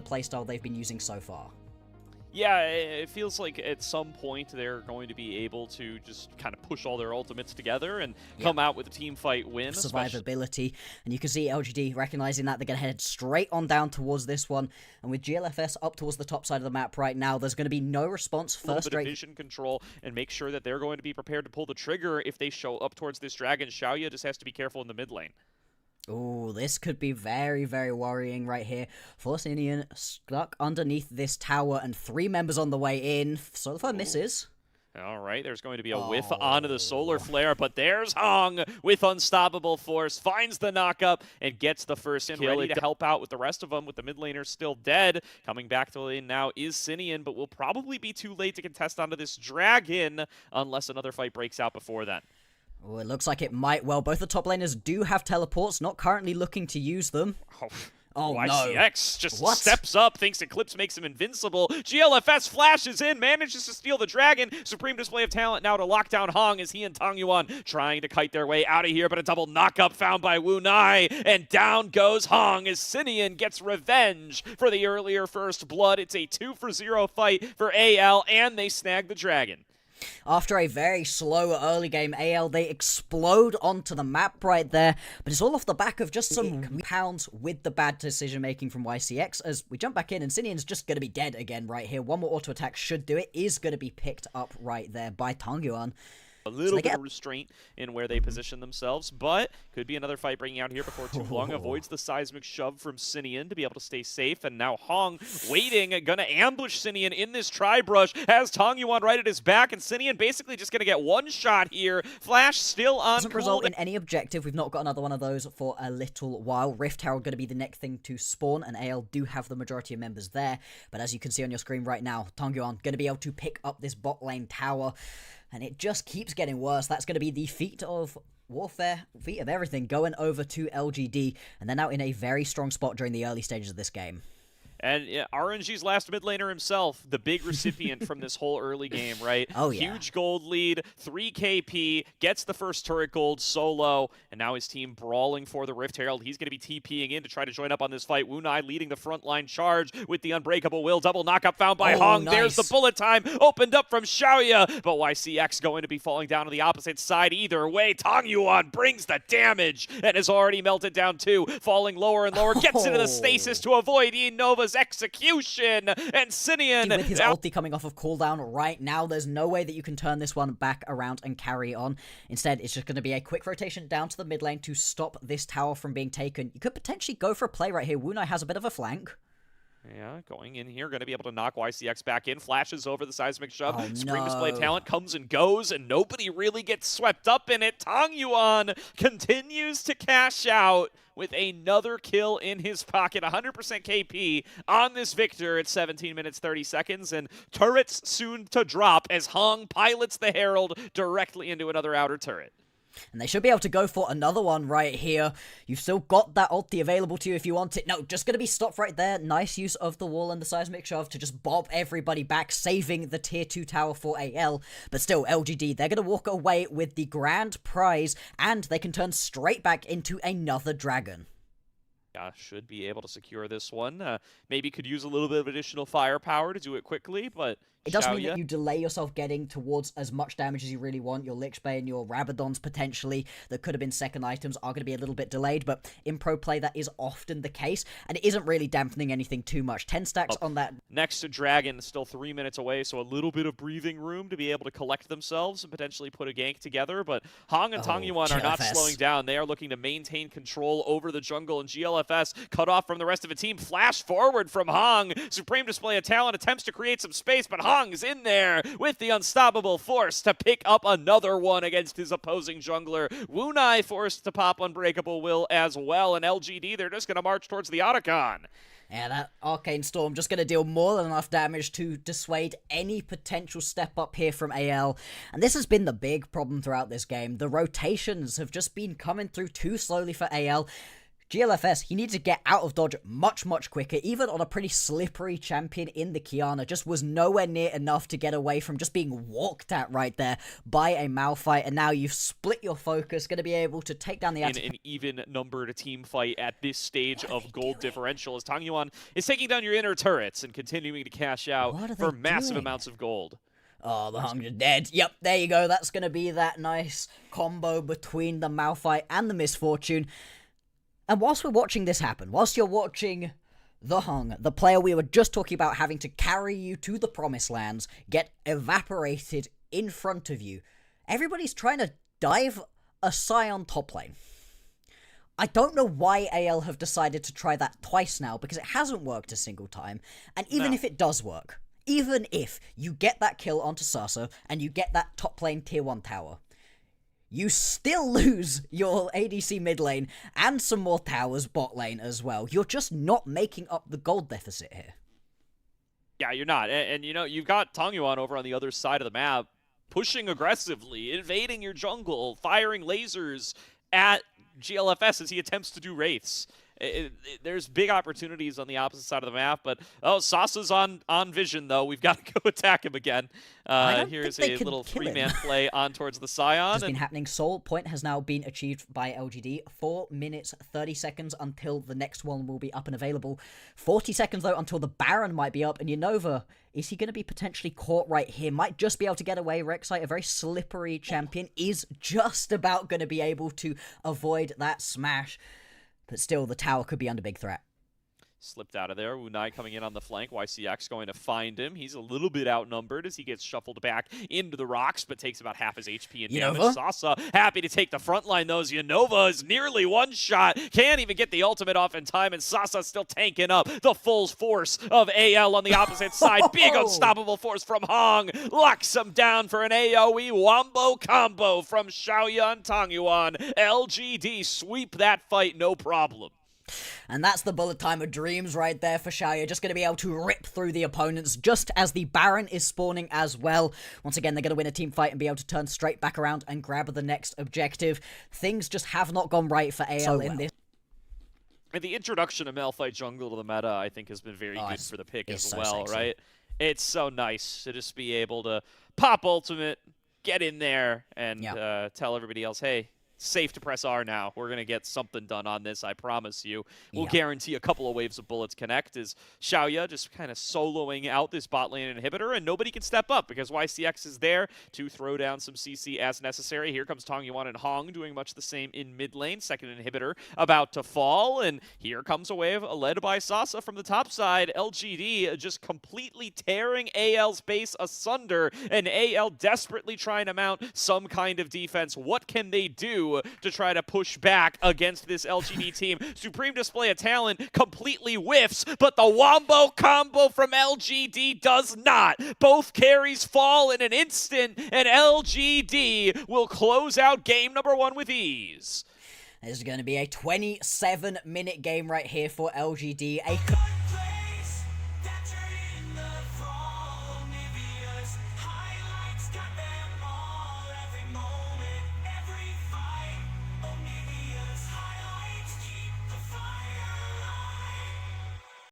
playstyle they've been using so far. Yeah, it feels like at some point they're going to be able to just kind of push all their ultimates together and come out with a team fight win. Survivability. And you can see LGD recognizing that. They're going to head straight on down towards this one. And with GLFS up towards the top side of the map right now, there's going to be no response. First bit of vision control and make sure that they're going to be prepared to pull the trigger if they show up towards this dragon. Xiaoya just has to be careful in the mid lane. Oh, this could be very, very worrying right here. Force Indian stuck underneath this tower and 3 members on the way in. Solar misses. All right, there's going to be a whiff onto the solar flare, but there's Hong with unstoppable force, finds the knockup and gets the first kill. Ready to help out with the rest of them, with the mid laner still dead. Coming back to the lane now is Sinian, but will probably be too late to contest onto this dragon unless another fight breaks out before then. Oh, it looks like it might well. Both the top laners do have teleports, not currently looking to use them. Oh, no. YCX just steps up, thinks Eclipse makes him invincible. GLFS flashes in, manages to steal the dragon. Supreme display of talent now to lock down Hong as he and Tang Yuan trying to kite their way out of here, but a double knockup found by Wu Nai, and down goes Hong as Sinian gets revenge for the earlier first blood. It's a 2-for-0 fight for AL, and they snag the dragon. After a very slow early game, AL, they explode onto the map right there, but it's all off the back of just some pounds with the bad decision-making from YCX, as we jump back in, and Sinian's just going to be dead again right here. One more auto-attack should do it, is going to be picked up right there by Tang Yuan. A little bit of restraint in where they position themselves, but could be another fight bringing out here before too long. Avoids the seismic shove from Sinian to be able to stay safe, and now Hong waiting, gonna ambush Sinian in this tri-brush, has Tang Yuan right at his back, and Sinian basically just gonna get one shot here. Flash still on. Doesn't result in any objective. We've not got another one of those for a little while. Rift Herald gonna be the next thing to spawn, and AL do have the majority of members there, but as you can see on your screen right now, Tang Yuan gonna be able to pick up this bot lane tower. And it just keeps getting worse. That's going to be the feat of warfare, feat of everything, going over to LGD. And they're now in a very strong spot during the early stages of this game. And RNG's last mid laner himself, the big recipient from this whole early game, right? Oh, yeah. Huge gold lead, 3 KP, gets the first turret gold solo, and now his team brawling for the Rift Herald. He's going to be TPing in to try to join up on this fight. Wu Nai leading the frontline charge with the Unbreakable Will. Double knockup found by Hong. Nice. There's the bullet time opened up from Xiaoya, but YCX going to be falling down on the opposite side either way. Tang Yuan brings the damage and has already melted down too, falling lower and lower, gets into the stasis to avoid Nova's execution, and Sinian with his ulti coming off of cooldown right now, there's no way that you can turn this one back around and carry on. Instead, it's just going to be a quick rotation down to the mid lane to stop this tower from being taken. You could potentially go for a play right here. Wu Nai has a bit of a flank. Yeah, going in here, going to be able to knock YCX back in. Flashes over the seismic shove. Oh, Supreme no. display talent comes and goes, and nobody really gets swept up in it. Tang Yuan continues to cash out with another kill in his pocket. 100% KP on this Victor at 17 minutes 30 seconds, and turrets soon to drop as Hong pilots the Herald directly into another outer turret. And they should be able to go for another one right here. You've still got that ulti available to you if you want it. No, just going to be stopped right there. Nice use of the wall and the seismic shove to just bob everybody back, saving the tier 2 tower for AL. But still, LGD, they're going to walk away with the grand prize, and they can turn straight back into another dragon. Should be able to secure this one. Maybe could use a little bit of additional firepower to do it quickly, but it does mean that you delay yourself getting towards as much damage as you really want. Your Lichbane and your Rabadons potentially that could have been second items are going to be a little bit delayed, but in pro play that is often the case, and it isn't really dampening anything too much. 10 stacks on that. Next to Dragon, still 3 minutes away, so a little bit of breathing room to be able to collect themselves and potentially put a gank together, but Hong and Tang Yuan are not slowing down. They are looking to maintain control over the jungle, and GLFS cut off from the rest of the team. Flash forward from Hong. Supreme display of talent attempts to create some space, but Hong's in there with the unstoppable force to pick up another one against his opposing jungler. Wu Nai forced to pop Unbreakable Will as well, and LGD, they're just going to march towards the Otacon. Yeah, that Arcane Storm just going to deal more than enough damage to dissuade any potential step up here from AL. And this has been the big problem throughout this game. The rotations have just been coming through too slowly for AL. GLFS, he needs to get out of dodge much, much quicker. Even on a pretty slippery champion in the Kiana, just was nowhere near enough to get away from just being walked at right there by a Malphite. And now you've split your focus, going to be able to take down the in an even-numbered team fight at this stage of gold differential, as Tangyuan is taking down your inner turrets and continuing to cash out for massive amounts of gold. Oh, the Hung's dead. Yep, there you go. That's going to be that nice combo between the Malphite and the Misfortune. And whilst we're watching this happen, whilst you're watching the Hung, the player we were just talking about having to carry you to the Promised Lands, get evaporated in front of you, everybody's trying to dive a Scion top lane. I don't know why AL have decided to try that twice now, because it hasn't worked a single time. And even if it does work, even if you get that kill onto Sasa and you get that top lane tier 1 tower, you still lose your ADC mid lane and some more towers bot lane as well. You're just not making up the gold deficit here. Yeah, you're not. And you know, you've got Tangyuan over on the other side of the map, pushing aggressively, invading your jungle, firing lasers at GLFS as he attempts to do wraiths. There's big opportunities on the opposite side of the map, but Sasa's on vision though. We've got to go attack him again. Here's a little 3-man play on towards the Scion. It's been happening. Soul point has now been achieved by LGD. 4 minutes 30 seconds until the next one will be up and available. 40 seconds though until the Baron might be up, and Unova, is he going to be potentially caught right here? Might just be able to get away. Rek'Sai, a very slippery champion, is just about going to be able to avoid that smash. But still, the tower could be under big threat. Slipped out of there. Unai coming in on the flank. YCX going to find him. He's a little bit outnumbered as he gets shuffled back into the rocks, but takes about half his HP and damage. Sasa happy to take the front line, though. Unova is nearly one shot. Can't even get the ultimate off in time, and Sasa still tanking up the full force of AL on the opposite side. Big unstoppable force from Hong. Locks him down for an AoE wombo combo from Xiaoya and Tangyuan. LGD sweep that fight, no problem. And that's the bullet time of dreams right there for Xiaoya. Just going to be able to rip through the opponents just as the Baron is spawning as well. Once again, they're going to win a team fight and be able to turn straight back around and grab the next objective. Things just have not gone right for AL in this. And the introduction of Malphite jungle to the meta, I think, has been very good for the pick as well, right? It's so nice to just be able to pop ultimate, get in there, and tell everybody else, hey, safe to press R now. We're going to get something done on this, I promise you. We'll guarantee a couple of waves of bullets connect as Xiaoya just kind of soloing out this bot lane inhibitor, and nobody can step up because YCX is there to throw down some CC as necessary. Here comes Tangyuan and Hong doing much the same in mid lane. Second inhibitor about to fall, and here comes a wave led by Sasa from the top side. LGD just completely tearing AL's base asunder, and AL desperately trying to mount some kind of defense. What can they do to try to push back against this LGD team? Supreme display of talent completely whiffs, but the wombo combo from LGD does not. Both carries fall in an instant, and LGD will close out game number 1 with ease. This is going to be a 27-minute game right here for LGD.